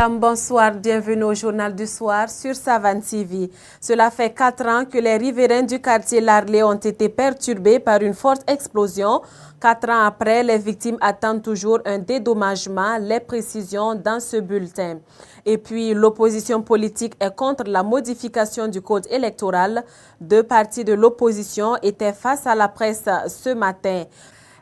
Mesdames, bonsoir, bienvenue au Journal du Soir sur Savane TV. Cela fait 4 ans que les riverains du quartier Larlé ont été perturbés par une forte explosion. 4 ans après, les victimes attendent toujours un dédommagement, les précisions dans ce bulletin. Et puis, l'opposition politique est contre la modification du code électoral. 2 partis de l'opposition étaient face à la presse ce matin.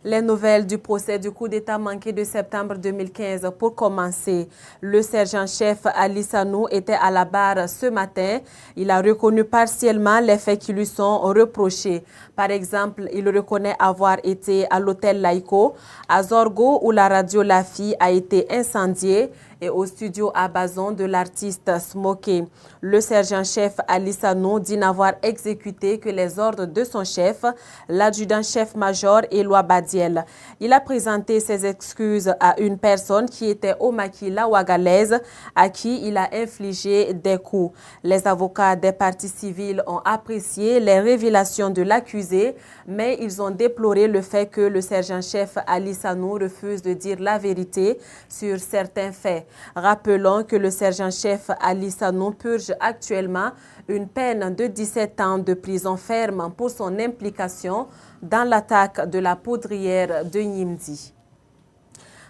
Les nouvelles du procès du coup d'État manqué de septembre 2015. Pour commencer, le sergent-chef Ali Sanou était à la barre ce matin. Il a reconnu partiellement les faits qui lui sont reprochés. Par exemple, il reconnaît avoir été à l'hôtel Laïko, à Zorgo où la radio La Fille a été incendiée et au studio à Bazon de l'artiste Smokey. Le sergent-chef Ali Sanou dit n'avoir exécuté que les ordres de son chef, l'adjudant-chef-major Éloi Badiel. Il a présenté ses excuses à une personne qui était au Makila Ouagalaise, à qui il a infligé des coups. Les avocats des parties civiles ont apprécié les révélations de l'accusé, mais ils ont déploré le fait que le sergent-chef Ali Sanou refuse de dire la vérité sur certains faits. Rappelons que le sergent-chef Ali Sanou purge actuellement une peine de 17 ans de prison ferme pour son implication dans l'attaque de la poudrière de Nimdi.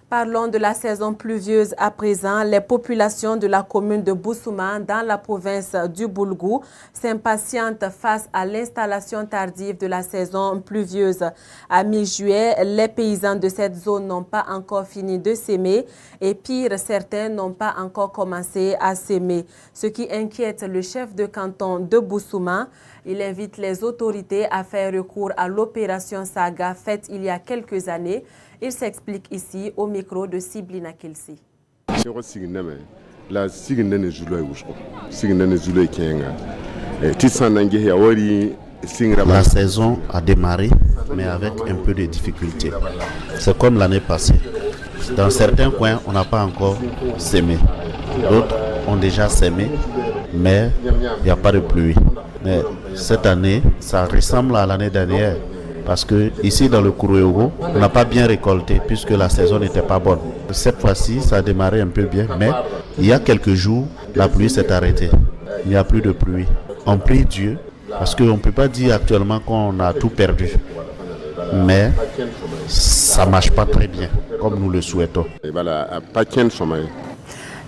Parlons de la saison pluvieuse à présent. Les populations de la commune de Boussouma, dans la province du Boulgou, s'impatientent face à l'installation tardive de la saison pluvieuse. À mi-juillet, les paysans de cette zone n'ont pas encore fini de s'aimer et pire, certains n'ont pas encore commencé à s'aimer. Ce qui inquiète le chef de canton de Boussouma. Il invite les autorités à faire recours à l'opération Saga faite il y a quelques années. Il s'explique ici au micro de Siblina Kilsi. La saison a démarré, mais avec un peu de difficulté. C'est comme l'année passée. Dans certains coins, on n'a pas encore sémé. D'autres ont déjà sémé, mais il n'y a pas de pluie. Mais cette année, ça ressemble à l'année dernière. Parce que ici dans le Kourouéogo, on n'a pas bien récolté puisque la saison n'était pas bonne. Cette fois-ci, ça a démarré un peu bien, mais il y a quelques jours, la pluie s'est arrêtée. Il n'y a plus de pluie. On prie Dieu parce qu'on ne peut pas dire actuellement qu'on a tout perdu. Mais ça ne marche pas très bien comme nous le souhaitons.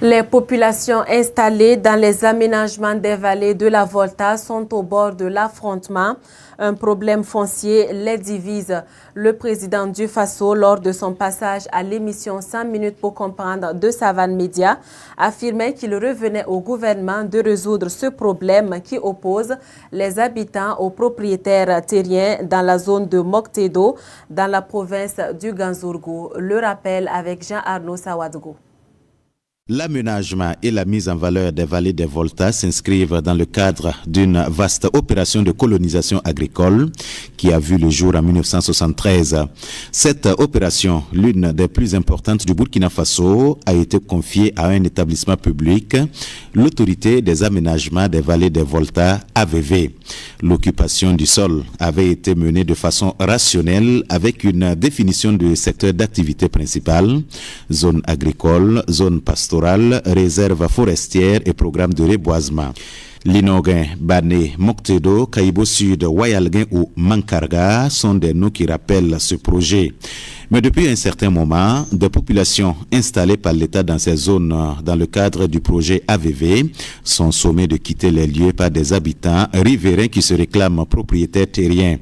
Les populations installées dans les aménagements des vallées de la Volta sont au bord de l'affrontement. Un problème foncier les divise. Le président du Faso, lors de son passage à l'émission 100 minutes pour comprendre de Savane Média, affirmait qu'il revenait au gouvernement de résoudre ce problème qui oppose les habitants aux propriétaires terriens dans la zone de Moktedo, dans la province du Ganzourgou. Le rappel avec Jean-Arnaud Sawadgo. L'aménagement et la mise en valeur des vallées des Volta s'inscrivent dans le cadre d'une vaste opération de colonisation agricole qui a vu le jour en 1973. Cette opération, l'une des plus importantes du Burkina Faso, a été confiée à un établissement public, l'autorité des aménagements des vallées des Volta, AVV. L'occupation du sol avait été menée de façon rationnelle avec une définition du secteur d'activité principale, zone agricole, zone pastorale, réserve forestière et programme de reboisement. Linoguin, Bané, Moktedo, Kaïbo Sud, Wayalguin ou Mankarga sont des noms qui rappellent ce projet. Mais depuis un certain moment, des populations installées par l'État dans ces zones dans le cadre du projet AVV sont sommées de quitter les lieux par des habitants riverains qui se réclament propriétaires terriens.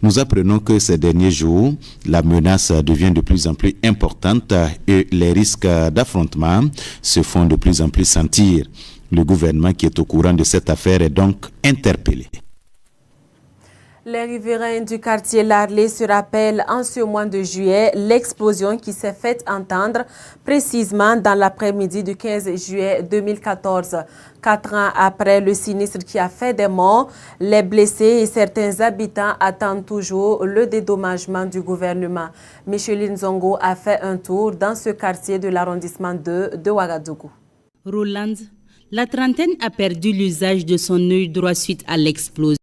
Nous apprenons que ces derniers jours, la menace devient de plus en plus importante et les risques d'affrontement se font de plus en plus sentir. Le gouvernement qui est au courant de cette affaire est donc interpellé. Les riverains du quartier Larlé se rappellent en ce mois de juillet l'explosion qui s'est faite entendre précisément dans l'après-midi du 15 juillet 2014. 4 ans après le sinistre qui a fait des morts, les blessés et certains habitants attendent toujours le dédommagement du gouvernement. Micheline Zongo a fait un tour dans ce quartier de l'arrondissement de Ouagadougou. Roland, la trentaine a perdu l'usage de son œil droit suite à l'explosion.